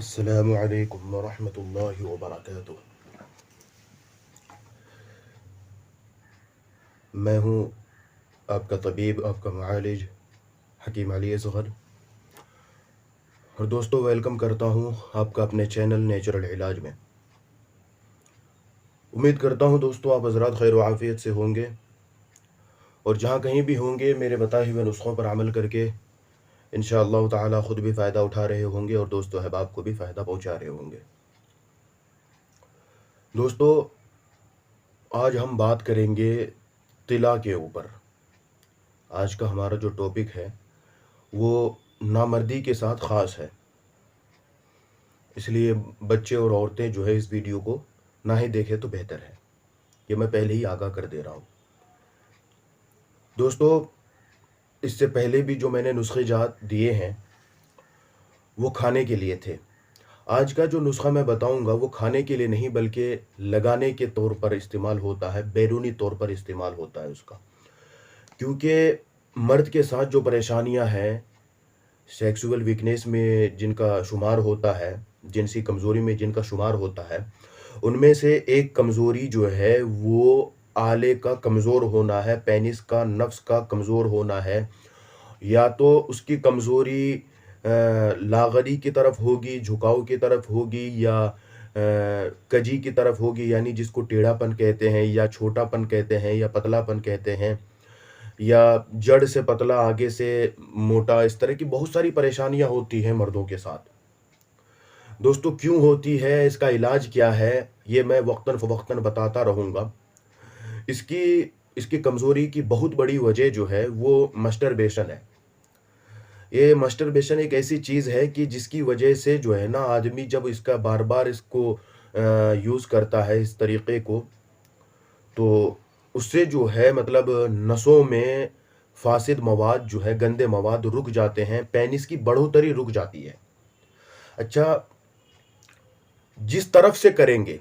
अस्सलामु अलैकुम वरहमतुल्लाहि वबरकातुह। मैं हूँ आपका तबीब, आपका मुआलिज हकीम अली असगर। और दोस्तों, वेलकम करता हूँ आपका अपने चैनल नेचुरल इलाज में। उम्मीद करता हूँ दोस्तों आप हज़रात खैर व आफ़ियत से होंगे और जहाँ कहीं भी होंगे मेरे बताए हुए नुस्ख़ों पर अमल करके इंशाअल्लाह ताला ख़ुद भी फ़ायदा उठा रहे होंगे और दोस्तों अहबाब को भी फ़ायदा पहुँचा रहे होंगे। दोस्तों, आज हम बात करेंगे तिला के ऊपर। आज का हमारा जो टॉपिक है वो नामर्दी के साथ ख़ास है, इसलिए बच्चे और औरतें जो है इस वीडियो को ना ही देखें तो बेहतर है। ये मैं पहले ही आगाह कर दे रहा हूँ। दोस्तों, इससे पहले भी जो मैंने नुस्खे जात दिए हैं वो खाने के लिए थे। आज का जो नुस्खा मैं बताऊंगा वो खाने के लिए नहीं बल्कि लगाने के तौर पर इस्तेमाल होता है, बैरूनी तौर पर इस्तेमाल होता है उसका। क्योंकि मर्द के साथ जो परेशानियां हैं, सेक्सुअल वीकनेस में जिनका शुमार होता है, जिनसी कमज़ोरी में जिनका शुमार होता है, उनमें से एक कमज़ोरी जो है वो आले का कमज़ोर होना है, पेनिस का नफ्स का कमज़ोर होना है। या तो उसकी कमज़ोरी लाग़री की तरफ होगी, झुकाव की तरफ होगी, या कजी की तरफ होगी, यानी जिसको टेढ़ापन कहते हैं या छोटापन कहते हैं या पतलापन कहते हैं, या जड़ से पतला आगे से मोटा। इस तरह की बहुत सारी परेशानियां होती हैं मर्दों के साथ। दोस्तों, क्यों होती है, इसका इलाज क्या है, ये मैं वक्तन फ़वक्तन बताता रहूँगा। इसकी इसकी कमज़ोरी की बहुत बड़ी वजह जो है वो मस्टरबेशन है। ये मस्टरबेशन एक ऐसी चीज़ है कि जिसकी वजह से जो है ना, आदमी जब इसका बार बार इसको यूज़ करता है इस तरीक़े को, तो उससे जो है मतलब नसों में फासिद मवाद जो है, गंदे मवाद रुक जाते हैं, पेनिस की बढ़ोतरी रुक जाती है। अच्छा, जिस तरफ से करेंगे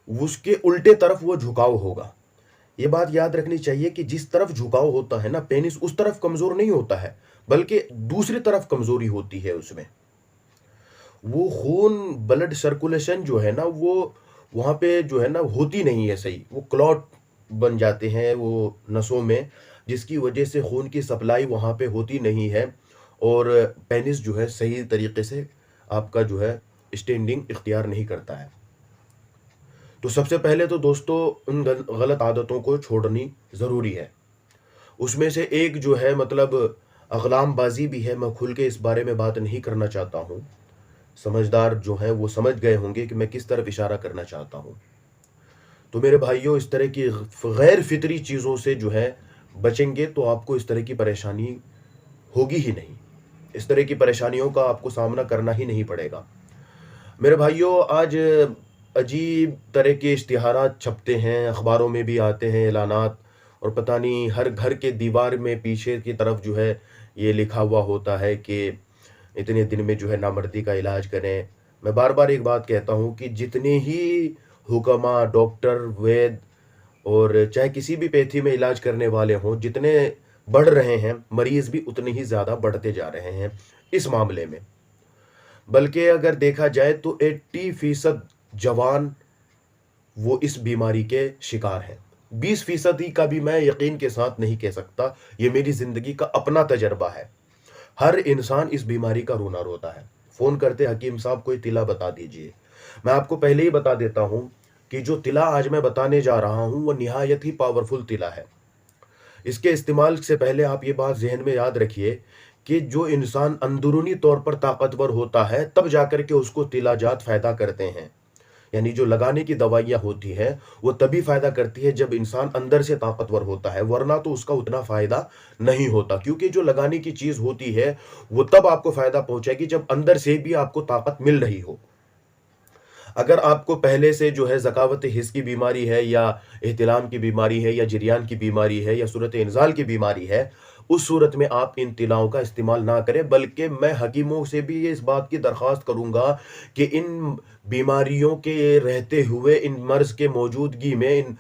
उसके उल्टे तरफ वो झुकाव होगा। ये बात याद रखनी चाहिए कि जिस तरफ झुकाव होता है ना, पेनिस उस तरफ कमज़ोर नहीं होता है, बल्कि दूसरी तरफ कमज़ोरी होती है उसमें। वो खून ब्लड सर्कुलेशन जो है ना वो वहाँ पे जो है ना होती नहीं है सही। वो क्लॉट बन जाते हैं वो नसों में, जिसकी वजह से खून की सप्लाई वहाँ पे होती नहीं है और पेनिस जो है सही तरीके से आपका जो है स्टैंडिंग इख्तियार नहीं करता है। तो सबसे पहले तो दोस्तों उन गलत आदतों को छोड़नी ज़रूरी है। उसमें से एक जो है मतलब अगलामबाजी भी है। मैं खुल के इस बारे में बात नहीं करना चाहता हूँ। समझदार जो हैं वो समझ गए होंगे कि मैं किस तरफ इशारा करना चाहता हूँ। तो मेरे भाइयों, इस तरह की गैर फितरी चीज़ों से जो है बचेंगे तो आपको इस तरह की परेशानी होगी ही नहीं। इस तरह की परेशानियों का आपको सामना करना ही नहीं पड़ेगा। मेरे भाइयों, आज अजीब तरह के इश्तिहारात छपते हैं, अखबारों में भी आते हैं ऐलानात, और पता नहीं हर घर के दीवार में पीछे की तरफ जो है ये लिखा हुआ होता है कि इतने दिन में जो है नामर्दी का इलाज करें। मैं बार बार एक बात कहता हूँ कि जितने ही हुक्मा, डॉक्टर, वैद और चाहे किसी भी पैथी में इलाज करने वाले हों, जितने बढ़ रहे हैं, मरीज़ भी उतने ही ज़्यादा बढ़ते जा रहे हैं इस मामले में। बल्कि अगर देखा जाए तो 80% जवान वो इस बीमारी के शिकार हैं। 20% का भी मैं यकीन के साथ नहीं कह सकता। ये मेरी ज़िंदगी का अपना तजर्बा है। हर इंसान इस बीमारी का रोना रोता है। फ़ोन करते, हकीम साहब कोई तिला बता दीजिए। मैं आपको पहले ही बता देता हूँ कि जो तिला आज मैं बताने जा रहा हूँ वो निहायत ही पावरफुल तिला है। इसके इस्तेमाल से पहले आप ये बात ज़हन में याद रखिए कि जो इंसान अंदरूनी तौर पर ताकतवर होता है तब जाकर के उसको तिलाजात फ़ायदा करते हैं। यानी जो लगाने की दवाइयाँ होती हैं वो तभी फ़ायदा करती है जब इंसान अंदर से ताकतवर होता है, वरना तो उसका उतना फ़ायदा नहीं होता। क्योंकि जो लगाने की चीज़ होती है वो तब आपको फ़ायदा पहुँचाएगी जब अंदर से भी आपको ताकत मिल रही हो। अगर आपको पहले से जो है ज़कावत हिस्स की बीमारी है, या एहतिलाम की बीमारी है, या जरियान की बीमारी है, या सूरत इंज़ाल की बीमारी है, उस सूरत में आप इन तिलाओं का इस्तेमाल ना करें। बल्कि मैं हकीमों से भी ये इस बात की दरख्वास्त करूँगा कि इन बीमारियों के रहते हुए, इन मर्ज़ के मौजूदगी में इन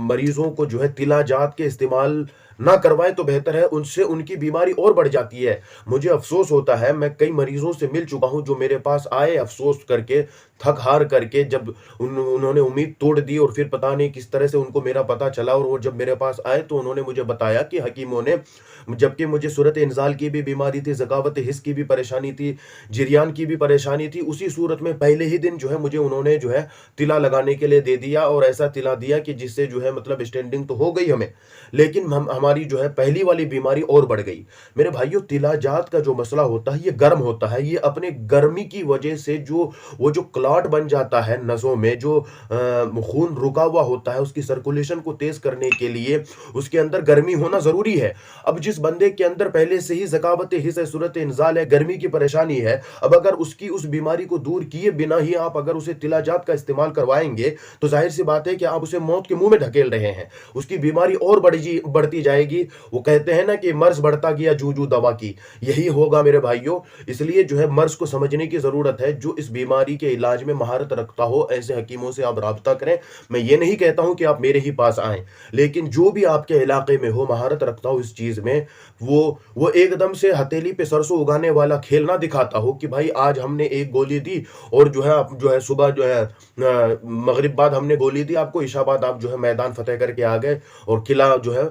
मरीज़ों को जो है तिलाजात के इस्तेमाल ना करवाएं तो बेहतर है, उनसे उनकी बीमारी और बढ़ जाती है। मुझे अफ़सोस होता है, मैं कई मरीज़ों से मिल चुका हूँ जो मेरे पास आए अफ़सोस करके, थक-हार करके, जब उन्होंने उम्मीद तोड़ दी और फिर पता नहीं किस तरह से उनको मेरा पता चला और वो जब मेरे पास आए तो उन्होंने मुझे बताया कि हकीमों ने, जबकि मुझे सूरत इंज़ाल की भी बीमारी थी, ज़कावत हिस्स की भी परेशानी थी, जरियान की भी परेशानी थी, उसी सूरत में पहले ही दिन जो है मुझे उन्होंने जो है तिला लगाने के लिए दे दिया और ऐसा तिला दिया कि जिससे जो है मतलब स्टैंडिंग तो हो गई हमें, लेकिन हमारी जो है पहली वाली बीमारी और बढ़ गई। मेरे भाइयों, तिलाजात का जो मसला होता है ये गर्म होता है, ये अपने गर्मी की वजह से जो क्लॉट बन जाता है नसों में, जो खून रुका हुआ होता है, उसकी सर्कुलेशन को तेज करने के लिए उसके अंदर गर्मी होना जरूरी है। अब जिस बंदे के अंदर पहले से ही ज़कावत हिस्स है, सूरत इंज़ाल है, गर्मी की परेशानी है, अब अगर उसकी उस बीमारी को दूर किए बिना ही आप अगर उसे तिलाजात का इस्तेमाल करवाएंगे तो जाहिर सी बात है कि आप उसे मौत के मुंह में ढकेल रहे हैं, उसकी बीमारी और बढ़ती जाएगी। वो कहते हैं ना कि मर्ज बढ़ता गया जू जू दवा की, यही होगा मेरे भाइयों। इसलिए जो है मर्ज को समझने की जरूरत है। जो इस बीमारी के इलाज में महारत रखता हो ऐसे हकीमों से आप राब्ता करें। मैं ये नहीं कहता हूं कि आप मेरे ही पास आएं, लेकिन जो भी आपके इलाके में हो, महारत रखता हो इस चीज में, वो एकदम से हथेली पे सरसों उगाने वाला खेल ना दिखाता हो कि भाई आज हमने एक गोली दी और जो है आप जो है सुबह जो है मगरिब बाद हमने गोली दी आपको, इशा बाद आप जो है मैदान फतेह करके आ गए और किला जो है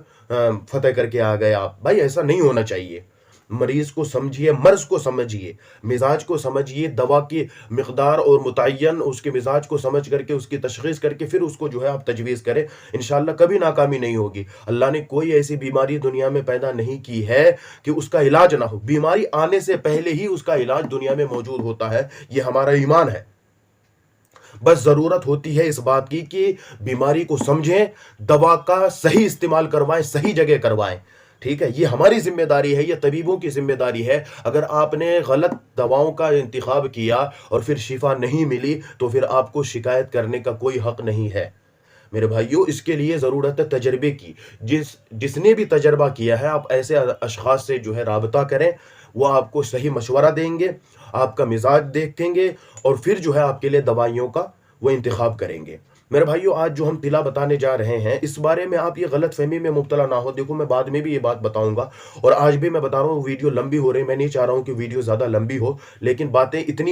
फतेह करके आ गए आप। भाई ऐसा नहीं होना चाहिए। मरीज को समझिए, मर्ज को समझिए, मिजाज को समझिए, दवा की मिकदार और मुतय्यन उसके मिजाज को समझ करके उसकी तशखीस करके फिर उसको जो है आप तजवीज़ करें। इंशाअल्लाह कभी नाकामी नहीं होगी। अल्लाह ने कोई ऐसी बीमारी दुनिया में पैदा नहीं की है कि उसका इलाज ना हो। बीमारी आने से पहले ही उसका इलाज दुनिया में मौजूद होता है, ये हमारा ईमान है। बस जरूरत होती है इस बात की कि बीमारी को समझें, दवा का सही इस्तेमाल करवाएं, सही जगह करवाएं। ठीक है, ये हमारी जिम्मेदारी है, ये तबीबों की जिम्मेदारी है। अगर आपने गलत दवाओं का इंतखाब किया और फिर शिफा नहीं मिली तो फिर आपको शिकायत करने का कोई हक नहीं है। मेरे भाइयों, इसके लिए ज़रूरत है तजर्बे की। जिसने भी तजर्बा किया है, आप ऐसे अशखास से जो है राबता करें, वो आपको सही मशवरा देंगे, आपका मिजाज देखेंगे और फिर जो है आपके लिए दवाइयों का वो इंतखाब करेंगे। मेरे भाइयों, आज जो हम तिला बताने जा रहे हैं इस बारे में आप ये गलत फहमी में मुब्तला ना हो। देखो, मैं बाद में भी ये बात बताऊंगा और आज भी मैं बता रहा हूँ, वीडियो लंबी हो रही है, मैं नहीं चाह रहा हूँ कि वीडियो ज़्यादा लंबी हो, लेकिन बातें इतनी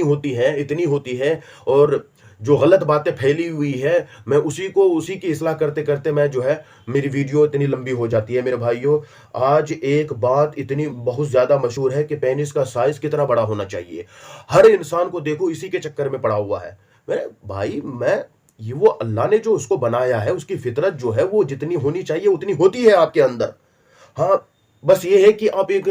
होती हैं और जो गलत बातें फैली हुई है, मैं उसी की इस्लाह करते करते मैं जो है मेरी वीडियो इतनी लंबी हो जाती है। मेरे भाइयों, आज एक बात इतनी बहुत ज़्यादा मशहूर है कि पेनिस का साइज़ कितना बड़ा होना चाहिए। हर इंसान को देखो इसी के चक्कर में पड़ा हुआ है। मेरे भाई, ये वो अल्लाह ने जो उसको बनाया है, उसकी फितरत जो है वो जितनी होनी चाहिए उतनी होती है आपके अंदर। हाँ, बस ये है कि आप एक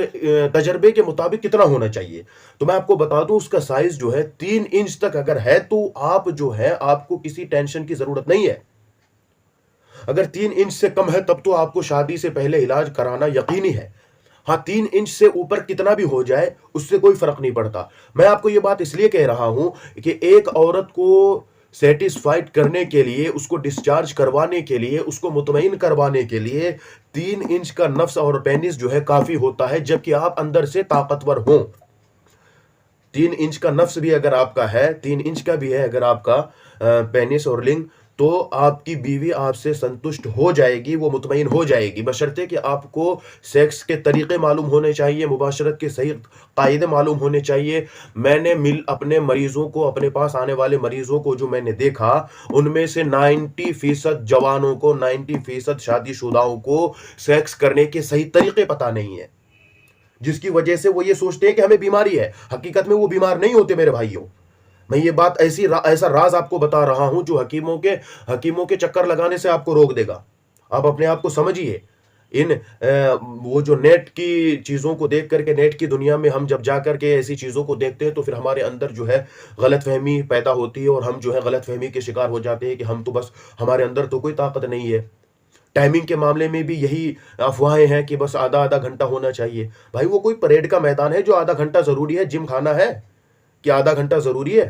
तजर्बे के मुताबिक कितना होना चाहिए। तो मैं आपको बता दूं, उसका साइज जो है 3 इंच तक अगर है तो आप जो है आपको किसी टेंशन की जरूरत नहीं है। अगर 3 इंच से कम है तब तो आपको शादी से पहले इलाज कराना यकीनी है। हाँ, 3 इंच से ऊपर कितना भी हो जाए उससे कोई फर्क नहीं पड़ता। मैं आपको ये बात इसलिए कह रहा हूं कि एक औरत को सेटिस्फाइड करने के लिए, उसको डिस्चार्ज करवाने के लिए, उसको मुतमईन करवाने के लिए 3 इंच का नफ्स और पेनिस जो है काफी होता है, जबकि आप अंदर से ताकतवर हो। 3 इंच का नफ्स भी अगर आपका है, 3 इंच का भी है अगर आपका पेनिस और लिंग, तो आपकी बीवी आपसे संतुष्ट हो जाएगी, वो मुतमईन हो जाएगी, बशर्ते कि आपको सेक्स के तरीके मालूम होने चाहिए, मुबाशरत के सही कायदे मालूम होने चाहिए। मैंने अपने मरीजों को, अपने पास आने वाले मरीजों को जो मैंने देखा, उनमें से 90% जवानों को, 90% शादीशुदाओं को सेक्स करने के सही तरीके पता नहीं है, जिसकी वजह से वो ये सोचते हैं कि हमें बीमारी है। हकीकत में वो बीमार नहीं होते मेरे भाइयों। मैं ये बात ऐसा राज आपको बता रहा हूं जो हकीमों के चक्कर लगाने से आपको रोक देगा। आप अपने आप को समझिए। वो जो नेट की चीज़ों को देख करके, नेट की दुनिया में हम जब जा करके ऐसी चीज़ों को देखते हैं तो फिर हमारे अंदर जो है गलतफहमी पैदा होती है और हम जो है गलतफहमी के शिकार हो जाते हैं कि हम तो बस, हमारे अंदर तो कोई ताकत नहीं है। टाइमिंग के मामले में भी यही अफवाहें हैं कि बस आधा आधा घंटा होना चाहिए। भाई, वो कोई परेड का मैदान है जो आधा घंटा ज़रूरी है? जिम खाना है कि आधा घंटा ज़रूरी है?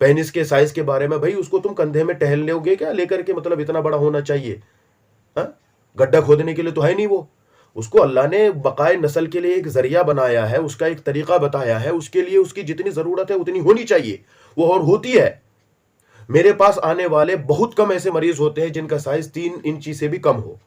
पेनिस के साइज के बारे में, भाई उसको तुम कंधे में टहल लोगे क्या लेकर के? मतलब इतना बड़ा होना चाहिए? हाँ, गड्ढा खोदने के लिए तो है नहीं वो। उसको अल्लाह ने बकाए नस्ल के लिए एक जरिया बनाया है, उसका एक तरीका बताया है, उसके लिए उसकी जितनी ज़रूरत है उतनी होनी चाहिए, वो और होती है। मेरे पास आने वाले बहुत कम ऐसे मरीज होते हैं जिनका साइज 3 इंची से भी कम हो।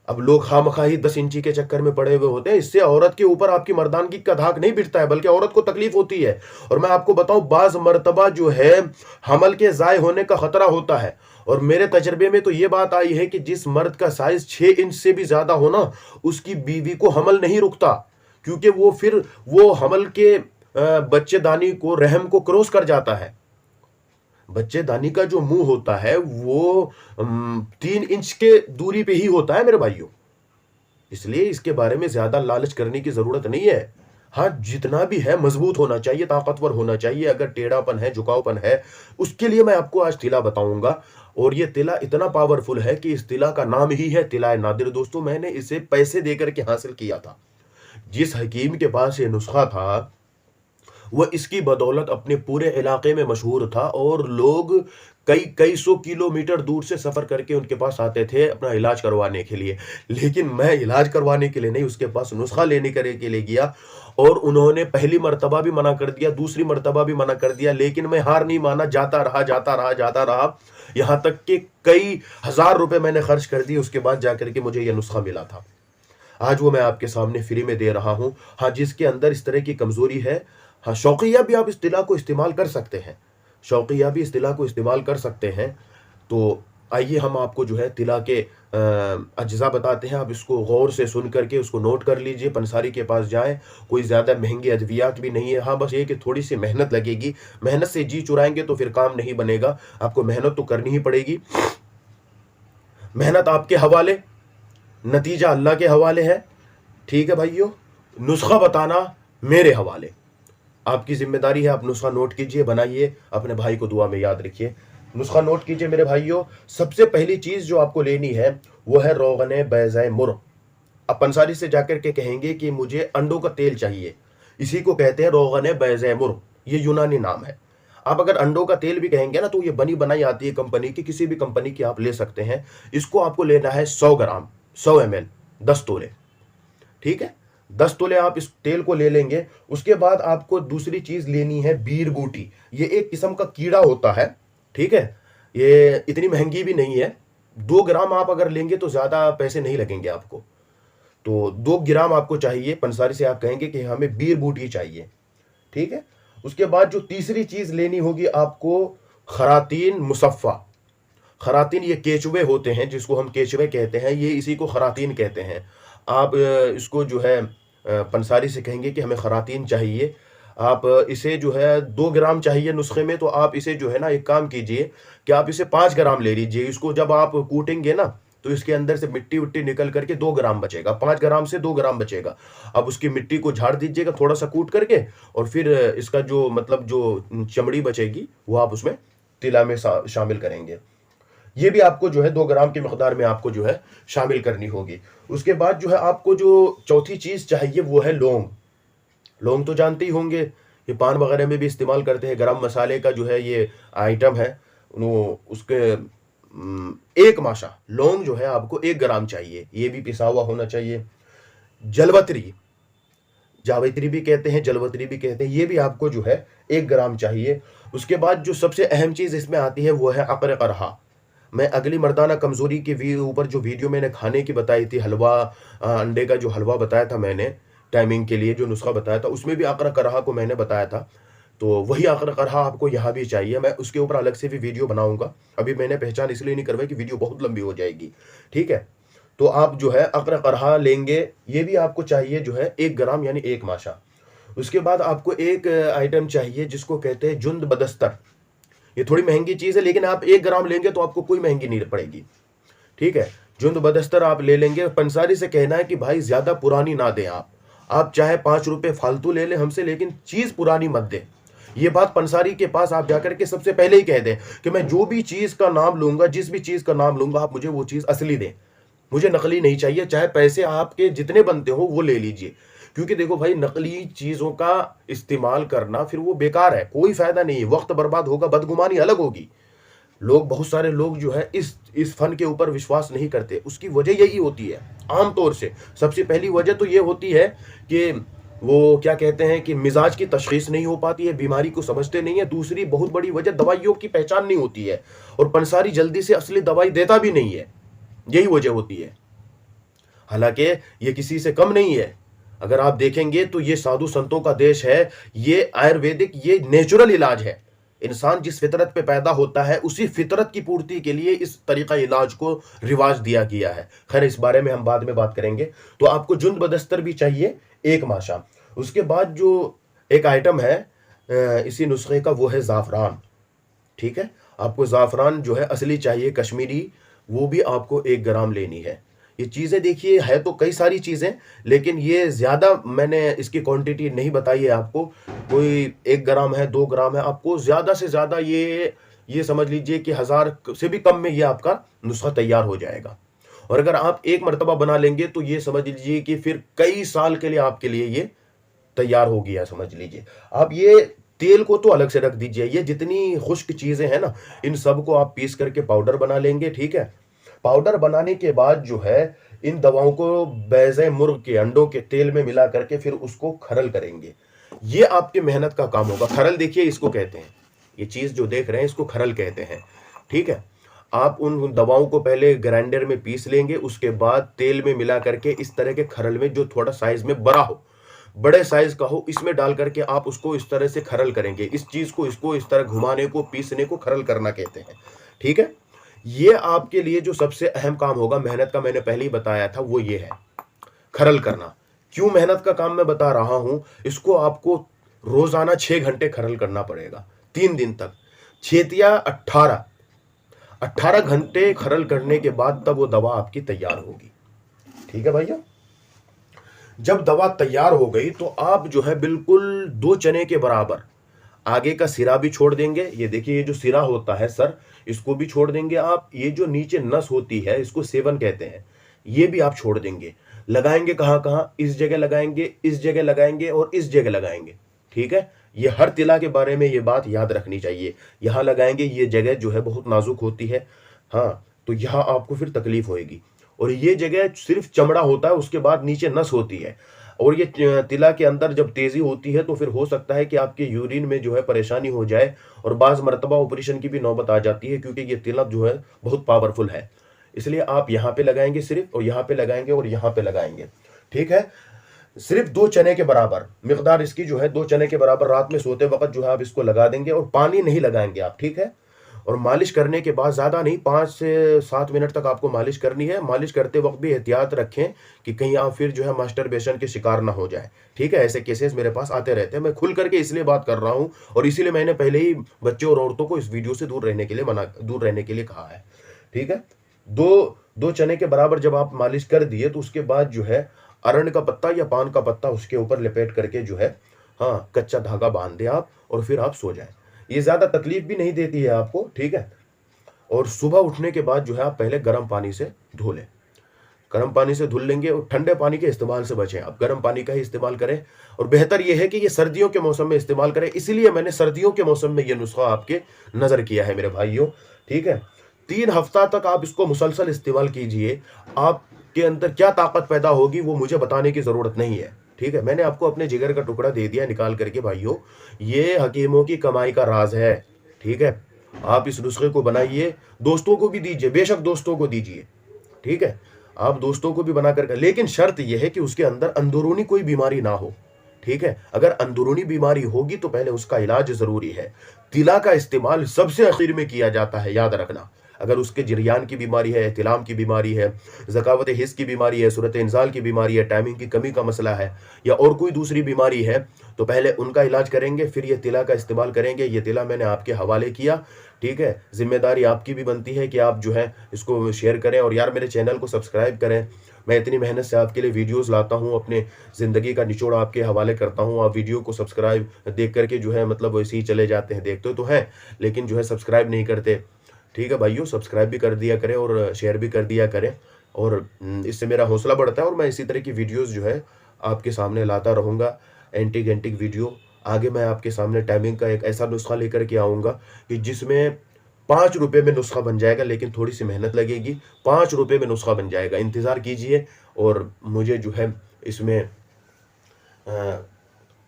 अब लोग खामखा ही 10 इंची के चक्कर में पड़े हुए होते हैं। इससे औरत के ऊपर आपकी मर्दानगी का धाक नहीं बिठता है, बल्कि औरत को तकलीफ होती है। और मैं आपको बताऊं, बाज मर्तबा जो है हमल के ज़ाय होने का खतरा होता है। और मेरे तजर्बे में तो ये बात आई है कि जिस मर्द का साइज 6 इंच से भी ज्यादा हो ना, उसकी बीवी को हमल नहीं रुकता, क्योंकि वो फिर वो हमल के बच्चेदानी को, रहम को क्रॉस कर जाता है। बच्चेदानी का जो मुंह होता है वो 3 इंच के दूरी पे ही होता है मेरे भाइयों। इसलिए इसके बारे में ज्यादा लालच करने की जरूरत नहीं है। हाँ, जितना भी है मजबूत होना चाहिए, ताकतवर होना चाहिए। अगर टेढ़ापन है, झुकावपन है, उसके लिए मैं आपको आज तिला बताऊंगा। और ये तिला इतना पावरफुल है कि इस तिला का नाम ही है तिला नादिर। दोस्तों, मैंने इसे पैसे देकर के हासिल किया था। जिस हकीम के पास ये नुस्खा था, वह इसकी बदौलत अपने पूरे इलाके में मशहूर था, और लोग कई कई सौ किलोमीटर दूर से सफ़र करके उनके पास आते थे अपना इलाज करवाने के लिए। लेकिन मैं इलाज करवाने के लिए नहीं, उसके पास नुस्खा लेने के लिए गया। और उन्होंने पहली मर्तबा भी मना कर दिया, दूसरी मर्तबा भी मना कर दिया, लेकिन मैं हार नहीं माना, जाता रहा जाता रहा जाता रहा। यहाँ तक कि कई हजार रुपए मैंने खर्च कर दिए, उसके बाद जाकर के मुझे यह नुस्खा मिला था। आज वो मैं आपके सामने फ्री में दे रहा हूँ। हाँ, जिसके अंदर इस तरह की कमजोरी है, हाँ, शौकिया भी आप इस तिला को इस्तेमाल कर सकते हैं, शौकिया भी इस तिला को इस्तेमाल कर सकते हैं। तो आइए हम आपको जो है तिला के अज्जा बताते हैं। आप इसको गौर से सुन करके उसको नोट कर लीजिए, पंसारी के पास जाएं। कोई ज़्यादा महंगे अद्वियात भी नहीं है। हाँ, बस ये कि थोड़ी सी मेहनत लगेगी। मेहनत से जी चुराएंगे तो फिर काम नहीं बनेगा, आपको मेहनत तो करनी ही पड़ेगी। मेहनत आपके हवाले, नतीजा अल्लाह के हवाले है। ठीक है भाइयों, नुस्खा बताना मेरे हवाले। आपकी जिम्मेदारी है, आप नुस्खा नोट कीजिए, बनाइए, अपने भाई को दुआ में याद रखिए। नुस्खा नोट कीजिए मेरे भाइयों। सबसे पहली चीज जो आपको लेनी है वो है रोगने बैज़े मुर। अब पंसारी से जाकर के कहेंगे कि मुझे अंडों का तेल चाहिए, इसी को कहते हैं रोगने बैज़े मुर, ये यूनानी नाम है। आप अगर अंडों का तेल भी कहेंगे ना, तो ये बनी बनाई आती है कंपनी की, किसी भी कंपनी की आप ले सकते हैं। इसको आपको लेना है 100 ग्राम, 100 ml, 10 तोले। ठीक है, 10 तोले आप इस तेल को ले लेंगे। उसके बाद आपको दूसरी चीज लेनी है बीर बूटी। ये एक किस्म का कीड़ा होता है। ठीक है, ये इतनी महंगी भी नहीं है। 2 ग्राम आप अगर लेंगे तो ज्यादा पैसे नहीं लगेंगे आपको। तो 2 ग्राम आपको चाहिए। पंसारी से आप कहेंगे कि हमें बीर बूटी चाहिए। ठीक है, उसके बाद जो तीसरी चीज लेनी होगी आपको, खरातीन मुसफ़ा। खरातीन ये केचुए होते हैं, जिसको हम केचुए कहते हैं, ये इसी को खरातीन कहते हैं। आप इसको जो है पंसारी से कहेंगे कि हमें खरातीन चाहिए। आप इसे जो है 2 ग्राम चाहिए नुस्खे में, तो आप इसे जो है ना, एक काम कीजिए कि आप इसे 5 ग्राम ले लीजिए। इसको जब आप कूटेंगे ना, तो इसके अंदर से मिट्टी विट्टी निकल करके 2 ग्राम बचेगा। 5 ग्राम से 2 ग्राम बचेगा। अब उसकी मिट्टी को झाड़ दीजिएगा थोड़ा सा कूट करके, और फिर इसका जो मतलब जो चमड़ी बचेगी वो आप उसमें तिला में शामिल करेंगे। ये भी आपको जो है 2 ग्राम की मकदार में आपको जो है शामिल करनी होगी। उसके बाद जो है आपको जो चौथी चीज चाहिए वो है लौंग। लौंग तो जानते ही होंगे, ये पान वगैरह में भी इस्तेमाल करते हैं। गरम मसाले का जो है ये आइटम है, वो उसके 1 माशा लौंग जो है आपको 1 ग्राम चाहिए। ये भी पिसा हुआ होना चाहिए। जलवतरी, जावित्री भी कहते हैं, जलवतरी भी कहते हैं, ये भी आपको जो है 1 ग्राम चाहिए। उसके बाद जो सबसे अहम चीज इसमें आती है वो है अक़र करहा। मैं अगली मर्दाना कमजोरी के ऊपर जो वीडियो मैंने खाने की बताई थी, हलवा, अंडे का जो हलवा बताया था मैंने टाइमिंग के लिए, जो नुस्खा बताया था, उसमें भी अक़र करहा को मैंने बताया था। तो वही अक़र करहा आपको यहाँ भी चाहिए। मैं उसके ऊपर अलग से भी वीडियो बनाऊंगा। अभी मैंने पहचान इसलिए नहीं करवाई कि वीडियो बहुत लंबी हो जाएगी। ठीक है, तो आप जो है अक़र करहा लेंगे। ये भी आपको चाहिए जो है 1 ग्राम, यानी 1 माशा। उसके बाद आपको एक आइटम चाहिए जिसको कहते हैं जुंद बदस्तर। ये थोड़ी महंगी चीज़ है, लेकिन आप 1 ग्राम लेंगे तो आपको कोई महंगी नहीं पड़ेगी। ठीक है, जुंद बदस्तर आप ले लेंगे। पंसारी से कहना है कि भाई ज़्यादा पुरानी ना दें आप चाहे 5 रुपये फालतू ले लें हमसे, लेकिन चीज़ पुरानी मत दें। ये बात पंसारी के पास आप जाकर के सबसे पहले ही कह दें कि मैं जो भी चीज़ का नाम लूँगा, जिस भी चीज़ का नाम लूँगा, आप मुझे वो चीज़ असली दें, मुझे नकली नहीं चाहिए। चाहे पैसे आपके जितने बनते हो वो ले लीजिए, क्योंकि देखो भाई, नकली चीज़ों का इस्तेमाल करना फिर वो बेकार है, कोई फ़ायदा नहीं है, वक्त बर्बाद होगा, बदगुमानी अलग होगी। बहुत सारे लोग जो है इस फन के ऊपर विश्वास नहीं करते। उसकी वजह यही होती है आमतौर से। सबसे पहली वजह तो ये होती है कि वो क्या कहते हैं कि मिजाज की तशखीस नहीं हो पाती है, बीमारी को समझते नहीं है। दूसरी बहुत बड़ी वजह दवाइयों की पहचान नहीं होती है, और पंसारी जल्दी से असली दवाई देता भी नहीं है, यही वजह होती है। हालांकि ये किसी से कम नहीं है। अगर आप देखेंगे तो ये साधु संतों का देश है, ये आयुर्वेदिक, ये नेचुरल इलाज है। इंसान जिस फितरत पे पैदा होता है उसी फितरत की पूर्ति के लिए इस तरीका इलाज को रिवाज दिया गया है। खैर, इस बारे में हम बाद में बात करेंगे। तो आपको जुंद बदस्तर भी चाहिए, एक माशा। उसके बाद जो एक आइटम है इसी नुस्खे का, वो है ज़ाफ़रान। ठीक है, आपको ज़ाफ़रान जो है असली चाहिए, कश्मीरी, वो भी आपको 1 ग्राम लेनी है। ये चीज़ें देखिए है तो कई सारी चीज़ें, लेकिन ये ज़्यादा मैंने इसकी क्वांटिटी नहीं बताई है आपको। कोई 1 ग्राम है, 2 ग्राम है, आपको ज़्यादा से ज़्यादा ये समझ लीजिए कि 1000 से भी कम में ये आपका नुस्खा तैयार हो जाएगा। और अगर आप एक मर्तबा बना लेंगे तो ये समझ लीजिए कि फिर कई साल के लिए आपके लिए ये तैयार हो गया, समझ लीजिए। आप ये तेल को तो अलग से रख दीजिए, ये जितनी खुश्क चीज़ें हैं ना, इन सब को आप पीस करके पाउडर बना लेंगे। ठीक है, पाउडर बनाने के बाद जो है इन दवाओं को बैज़े मुर्ग के अंडों के तेल में मिला करके फिर उसको खरल करेंगे। ये आपकी मेहनत का काम होगा। खरल देखिए इसको कहते हैं, ये चीज़ जो देख रहे हैं इसको खरल कहते हैं। ठीक है, आप उन दवाओं को पहले ग्राइंडर में पीस लेंगे, उसके बाद तेल में मिला करके इस तरह के खरल में, जो थोड़ा साइज में बड़ा हो, बड़े साइज का हो, इसमें डाल करके आप उसको इस तरह से खरल करेंगे। इस चीज़ को, इसको इस तरह घुमाने को, पीसने को खरल करना कहते हैं। ठीक है, ये आपके लिए जो सबसे अहम काम होगा, मेहनत का, मैंने पहले ही बताया था, वो ये है खरल करना। क्यों मेहनत का काम मैं बता रहा हूं, इसको आपको रोजाना 6 घंटे खरल करना पड़ेगा, 3 दिन तक। 6 या 18 घंटे खरल करने के बाद तब वो दवा आपकी तैयार होगी। ठीक है भैया, जब दवा तैयार हो गई तो आप जो है बिल्कुल 2 चने के बराबर आगे का सिरा भी छोड़ देंगे। ये देखिए, ये जो सिरा होता है सर, इसको भी छोड़ देंगे आप। ये जो नीचे नस होती है, इसको सेवन कहते हैं, ये भी आप छोड़ देंगे। लगाएंगे कहाँ कहाँ, इस जगह लगाएंगे, इस जगह लगाएंगे और इस जगह लगाएंगे। ठीक है, ये हर तिला के बारे में ये बात याद रखनी चाहिए। यहाँ लगाएंगे, ये जगह जो है बहुत नाजुक होती है, हाँ, तो यहाँ आपको फिर तकलीफ होएगी। और ये जगह सिर्फ चमड़ा होता है, उसके बाद नीचे नस होती है। और ये तिला के अंदर जब तेजी होती है तो फिर हो सकता है कि आपके यूरिन में जो है परेशानी हो जाए, और बाज़ मरतबा ऑपरेशन की भी नौबत आ जाती है, क्योंकि ये तिला जो है बहुत पावरफुल है। इसलिए आप यहाँ पे लगाएंगे सिर्फ, और यहाँ पे लगाएंगे और यहाँ पे लगाएंगे। ठीक है, सिर्फ 2 चने के बराबर मिकदार इसकी जो है, 2 चने के बराबर रात में सोते वक्त जो है आप इसको लगा देंगे, और पानी नहीं लगाएंगे आप। ठीक है, और मालिश करने के बाद, ज़्यादा नहीं, 5 से 7 मिनट तक आपको मालिश करनी है। मालिश करते वक्त भी एहतियात रखें कि कहीं आप फिर जो है मास्टरबेशन के शिकार ना हो जाए। ठीक है, ऐसे केसेस मेरे पास आते रहते हैं। मैं खुल करके इसलिए बात कर रहा हूँ, और इसीलिए मैंने पहले ही बच्चों और औरतों को इस वीडियो से दूर रहने के लिए कहा है। ठीक है, 2 चने के बराबर जब आप मालिश कर दिए तो उसके बाद जो है अरण का पत्ता या पान का पत्ता उसके ऊपर लपेट करके जो है, हाँ, कच्चा धागा बांध दें आप, और फिर आप सो जाएं। ये ज़्यादा तकलीफ भी नहीं देती है आपको। ठीक है, और सुबह उठने के बाद जो है आप पहले गर्म पानी से धो लें। गर्म पानी से धुल लेंगे, और ठंडे पानी के इस्तेमाल से बचें, आप गर्म पानी का ही इस्तेमाल करें। और बेहतर यह है कि ये सर्दियों के मौसम में इस्तेमाल करें, इसलिए मैंने सर्दियों के मौसम में ये नुस्खा आपके नज़र किया है मेरे भाइयों। ठीक है, 3 हफ्ता तक आप इसको मुसलसल इस्तेमाल कीजिए। आपके अंदर क्या ताकत पैदा होगी वो मुझे बताने की ज़रूरत नहीं है। ठीक है, मैंने आपको अपने जिगर का टुकड़ा दे दिया निकाल करके भाइयों, ये हकीमों की कमाई का राज है। ठीक है, आप इस नुस्खे को बनाइए, दोस्तों को भी दीजिए, बेशक दोस्तों को दीजिए। ठीक है, आप दोस्तों को भी बना कर, लेकिन शर्त यह है कि उसके अंदर अंदरूनी कोई बीमारी ना हो। ठीक है, अगर अंदरूनी बीमारी होगी तो पहले उसका इलाज जरूरी है। तिला का इस्तेमाल सबसे आखिर में किया जाता है, याद रखना। अगर उसके जरियान की बीमारी है, तिलाम की बीमारी है, ज़कावत हिस्स की बीमारी है, सूरत इंजाल की बीमारी है, टाइमिंग की कमी का मसला है, या और कोई दूसरी बीमारी है, तो पहले उनका इलाज करेंगे, फिर ये तिला का इस्तेमाल करेंगे। ये तिला मैंने आपके हवाले किया। ठीक है, जिम्मेदारी आपकी भी बनती है कि आप जो है इसको शेयर करें, और यार मेरे चैनल को सब्सक्राइब करें। मैं इतनी मेहनत से आपके लिए वीडियोस लाता हूँ, अपने ज़िंदगी का निचोड़ आपके हवाले करता हूँ। आप वीडियो को सब्सक्राइब देख करके जो है मतलब वैसे ही चले जाते हैं, देखते तो हैं लेकिन जो है सब्सक्राइब नहीं करते। ठीक है भाइयों, सब्सक्राइब भी कर दिया करें और शेयर भी कर दिया करें, और इससे मेरा हौसला बढ़ता है, और मैं इसी तरह की वीडियोस जो है आपके सामने लाता रहूँगा। एंटीक वीडियो आगे मैं आपके सामने टाइमिंग का एक ऐसा नुस्खा लेकर के आऊँगा कि जिसमें 5 रुपये में नुस्खा बन जाएगा, लेकिन थोड़ी सी मेहनत लगेगी। 5 रुपये में नुस्खा बन जाएगा, इंतज़ार कीजिए। और मुझे जो है इसमें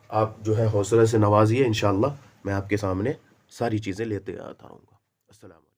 आप जो है हौसले से नवाजिए। इंशाअल्लाह मैं आपके सामने सारी चीज़ें लेते आता रहूँगा। अस्सलाम।